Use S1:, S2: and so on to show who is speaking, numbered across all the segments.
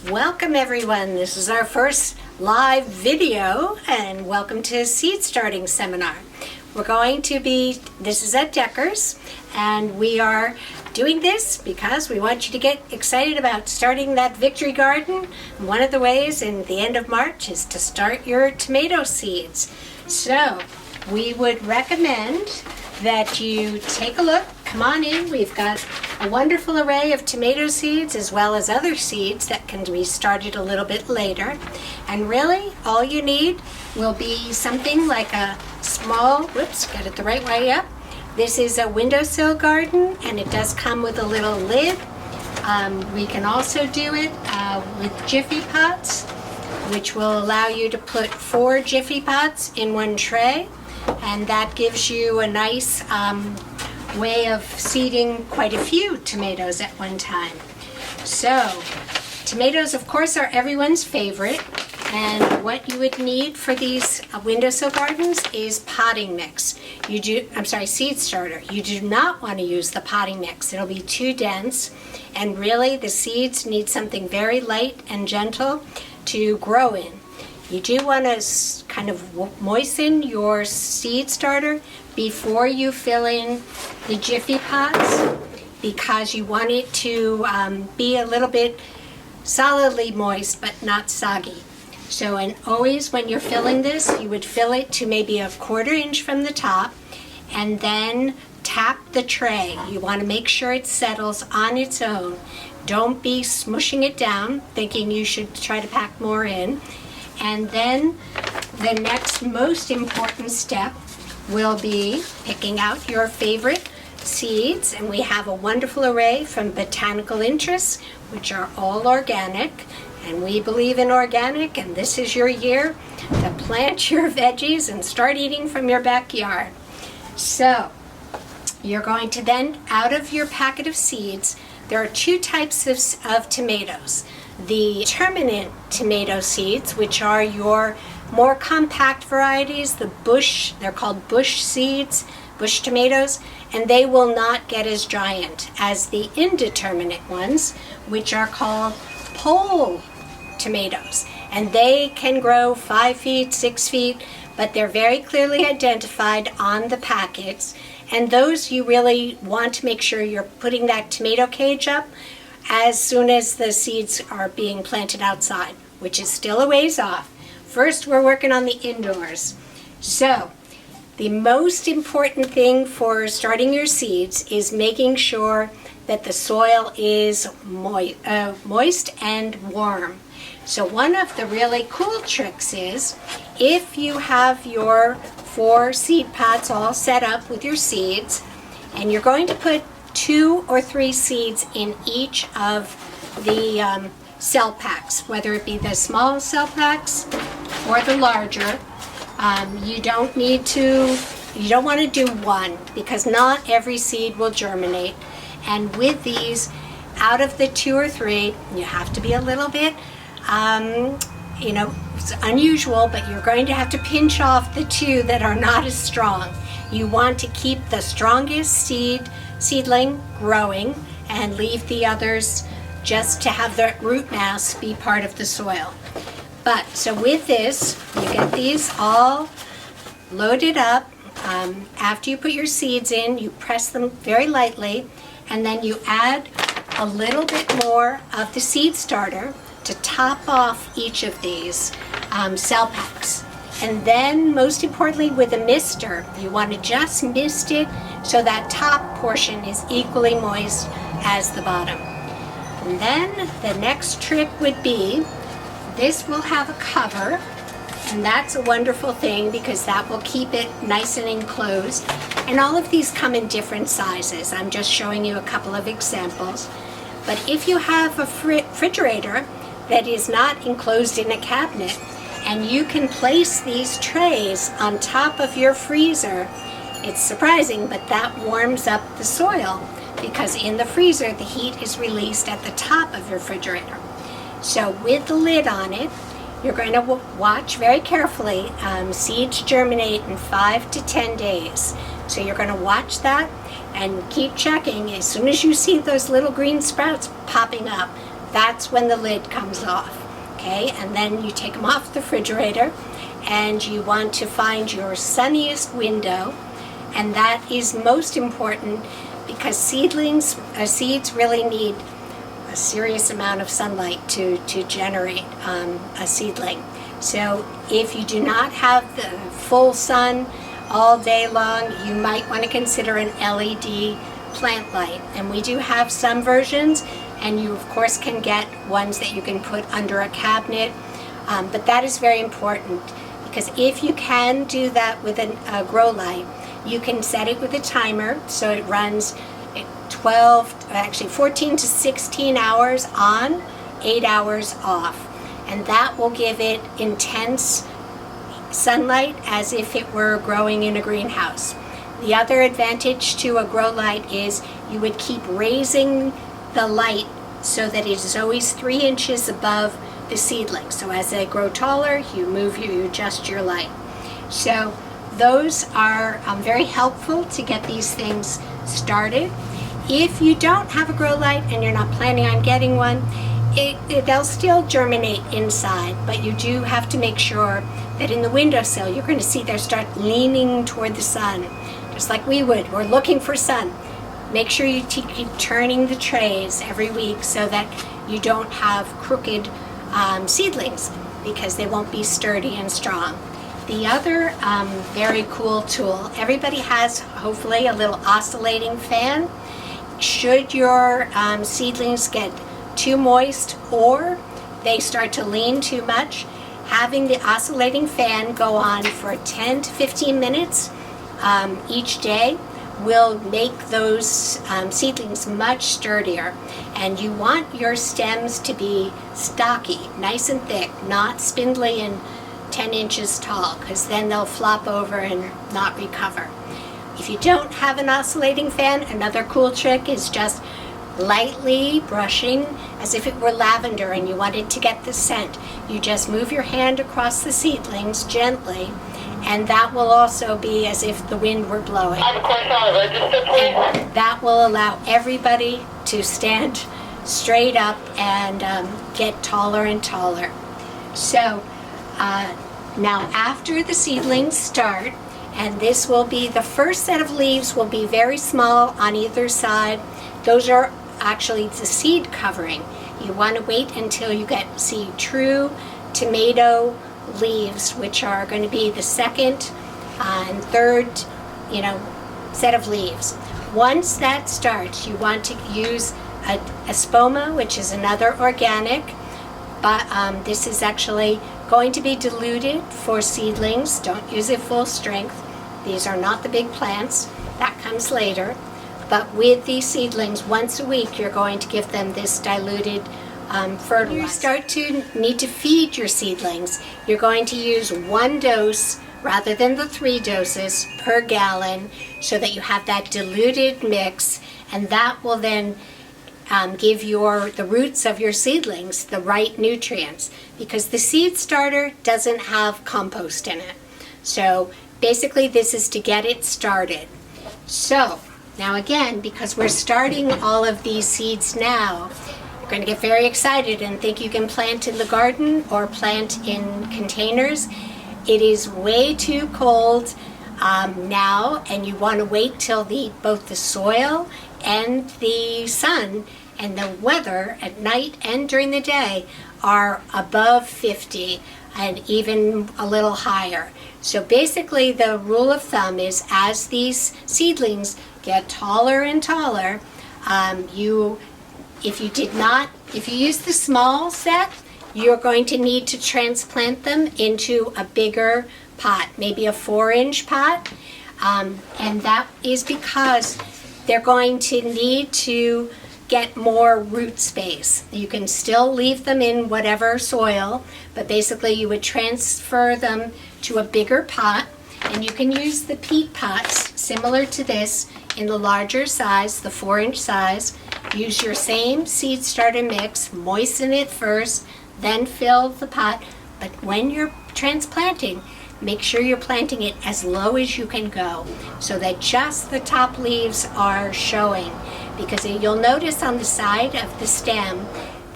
S1: Welcome everyone. This is our first live video and welcome to Seed Starting Seminar. This is at Decker's and we are doing this because we want you to get excited about starting that victory garden. One of the ways in the end of March is to start your tomato seeds. So we would recommend that you take a look. Come on in. We've got a wonderful array of tomato seeds as well as other seeds that can be started a little bit later. And really, all you need will be something like a small, get it the right way up. This is a windowsill garden and it does come with a little lid. We can also do it with Jiffy pots, which will allow you to put 4 Jiffy pots in one tray. And that gives you a nice way of seeding quite a few tomatoes at one time. So, tomatoes, of course, are everyone's favorite. And what you would need for these windowsill gardens is potting mix. Seed starter. You do not want to use the potting mix. It'll be too dense. And really, the seeds need something very light and gentle to grow in. You do want to kind of moisten your seed starter before you fill in the Jiffy pots because you want it to be a little bit solidly moist but not soggy. So, and always when you're filling this, you would fill it to maybe a 1/4 inch from the top and then tap the tray. You want to make sure it settles on its own. Don't be smushing it down thinking you should try to pack more in. And then the next most important step will be picking out your favorite seeds. And we have a wonderful array from Botanical Interests, which are all organic. And we believe in organic, and this is your year to plant your veggies and start eating from your backyard. So, you're going to then, out of your packet of seeds, there are 2 types of tomatoes. The determinate tomato seeds, which are your more compact varieties, they're called bush seeds, bush tomatoes, and they will not get as giant as the indeterminate ones, which are called pole tomatoes. And they can grow 5 feet, 6 feet, but they're very clearly identified on the packets. And those you really want to make sure you're putting that tomato cage up as soon as the seeds are being planted outside, which is still a ways off. First, we're working on the indoors. So, the most important thing for starting your seeds is making sure that the soil is moist and warm. So one of the really cool tricks is, if you have your 4 seed pots all set up with your seeds, and you're going to put 2 or 3 seeds in each of the cell packs, whether it be the small cell packs or the larger. You don't want to do 1 because not every seed will germinate. And with these, out of the 2 or 3, you have to be a little bit, it's unusual, but you're going to have to pinch off the 2 that are not as strong. You want to keep the strongest seedling growing and leave the others just to have the root mass be part of the soil. So with this, you get these all loaded up. After you put your seeds in, you press them very lightly, and then you add a little bit more of the seed starter to top off each of these cell packs. And then, most importantly, with a mister, you want to just mist it so that top portion is equally moist as the bottom. And then the next trick would be, this will have a cover, and that's a wonderful thing because that will keep it nice and enclosed. And all of these come in different sizes. I'm just showing you a couple of examples. But if you have a refrigerator that is not enclosed in a cabinet, and you can place these trays on top of your freezer, it's surprising, but that warms up the soil because in the freezer, the heat is released at the top of your refrigerator. So with the lid on it, you're going to watch very carefully. Seeds germinate in 5 to 10 days. So you're going to watch that and keep checking. As soon as you see those little green sprouts popping up, that's when the lid comes off. Okay, and then you take them off the refrigerator, and you want to find your sunniest window, and that is most important because seeds really need a serious amount of sunlight to generate a seedling. So if you do not have the full sun all day long, you might want to consider an LED plant light. And we do have some versions, and you of course can get ones that you can put under a cabinet. But that is very important, because if you can do that with a grow light, you can set it with a timer so it runs 14 to 16 hours on, 8 hours off. And that will give it intense sunlight as if it were growing in a greenhouse. The other advantage to a grow light is you would keep raising the light so that it is always 3 inches above the seedling. So as they grow taller, you adjust your light. So those are very helpful to get these things started. If you don't have a grow light and you're not planning on getting one, they'll still germinate inside, but you do have to make sure that in the windowsill you're going to see they start leaning toward the sun, just like we would. We're looking for sun. Make sure you keep turning the trays every week so that you don't have crooked seedlings, because they won't be sturdy and strong. The other very cool tool, everybody has hopefully a little oscillating fan. Should your seedlings get too moist or they start to lean too much, having the oscillating fan go on for 10 to 15 minutes each day will make those seedlings much sturdier. And you want your stems to be stocky, nice and thick, not spindly and 10 inches tall, because then they'll flop over and not recover. If you don't have an oscillating fan, another cool trick is just lightly brushing as if it were lavender and you wanted to get the scent. You just move your hand across the seedlings gently, and that will also be as if the wind were blowing.
S2: I have a question on the register, please.
S1: And that will allow everybody to stand straight up and get taller and taller. So now after the seedlings start, and this will be, the first set of leaves will be very small on either side. Those are actually the seed covering. You want to wait until you see true tomato leaves, which are going to be the second and third, set of leaves. Once that starts, you want to use a spoma, which is another organic, but this is actually going to be diluted for seedlings. Don't use it full strength. These are not the big plants. That comes later. But with these seedlings, once a week, you're going to give them this diluted fertilizer. You start to need to feed your seedlings. You're going to use 1 dose rather than the 3 doses per gallon, so that you have that diluted mix, and that will then give the roots of your seedlings the right nutrients, because the seed starter doesn't have compost in it. So basically this is to get it started. So now again, because we're starting all of these seeds now, you're going to get very excited and think you can plant in the garden or plant in containers. It is way too cold now, and you want to wait till both the soil and the sun and the weather at night and during the day are above 50 and even a little higher. So basically the rule of thumb is, as these seedlings get taller and taller, if you use the small set, you're going to need to transplant them into a bigger pot, maybe a 4-inch pot, and that is because they're going to need to get more root space. You can still leave them in whatever soil, but basically you would transfer them to a bigger pot, and you can use the peat pots similar to this in the larger size, the 4-inch size. Use your same seed starter mix, moisten it first, then fill the pot. But when you're transplanting, make sure you're planting it as low as you can go, so that just the top leaves are showing. Because you'll notice on the side of the stem,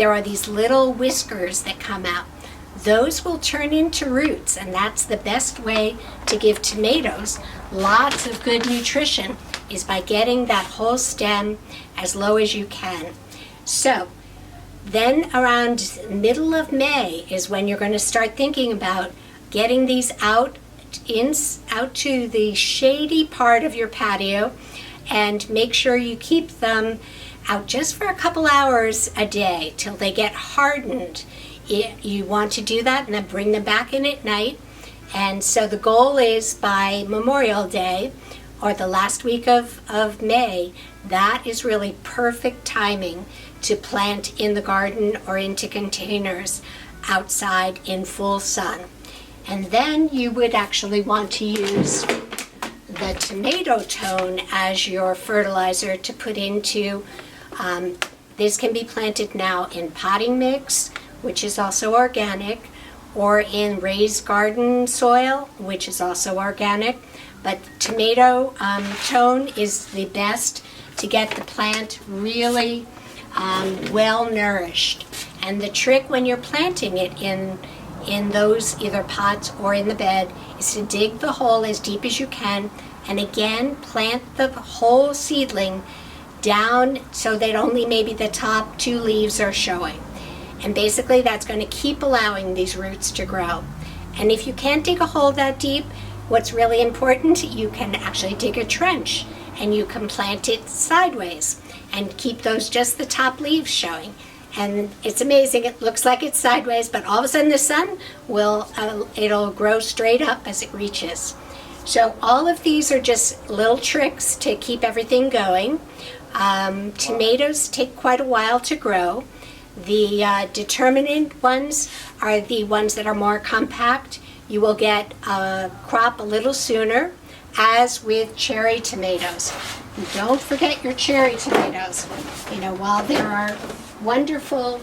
S1: there are these little whiskers that come out. Those will turn into roots, and that's the best way to give tomatoes lots of good nutrition, is by getting that whole stem as low as you can. So then around middle of May is when you're going to start thinking about getting these out to the shady part of your patio, and make sure you keep them out just for a couple hours a day till they get hardened. You want to do that and then bring them back in at night. And so the goal is by Memorial Day or the last week of May, that is really perfect timing to plant in the garden or into containers outside in full sun. And then you would actually want to use the tomato tone as your fertilizer to put into. This can be planted now in potting mix, which is also organic, or in raised garden soil, which is also organic. But tomato tone is the best to get the plant really well nourished. And the trick when you're planting it in those either pots or in the bed is to dig the hole as deep as you can, and again plant the whole seedling down so that only maybe the top 2 leaves are showing. And basically that's going to keep allowing these roots to grow. And if you can't dig a hole that deep, what's really important, you can actually dig a trench and you can plant it sideways and keep those just the top leaves showing. And it's amazing, it looks like it's sideways, but all of a sudden the sun will, it'll grow straight up as it reaches. So all of these are just little tricks to keep everything going. Tomatoes take quite a while to grow. The determinant ones are the ones that are more compact. You will get a crop a little sooner, as with cherry tomatoes. And don't forget your cherry tomatoes. You know, while there are wonderful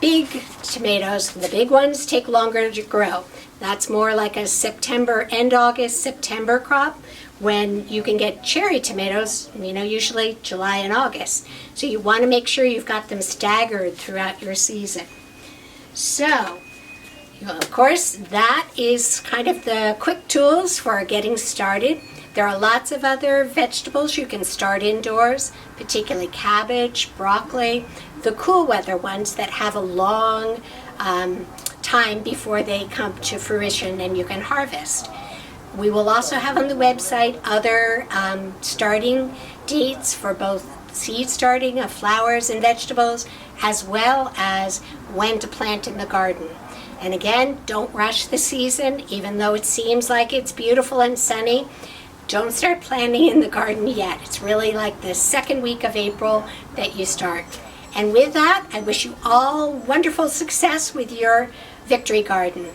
S1: big tomatoes, the big ones take longer to grow. That's more like a September, end August, September crop, when you can get cherry tomatoes, you know, usually July and August. So you want to make sure you've got them staggered throughout your season. So, of course, that is kind of the quick tools for getting started. There are lots of other vegetables you can start indoors, particularly cabbage, broccoli, the cool weather ones that have a long time before they come to fruition and you can harvest. We will also have on the website other starting dates for both seed starting of flowers and vegetables, as well as when to plant in the garden. And again, don't rush the season, even though it seems like it's beautiful and sunny. Don't start planting in the garden yet. It's really like the second week of April that you start. And with that, I wish you all wonderful success with your victory garden.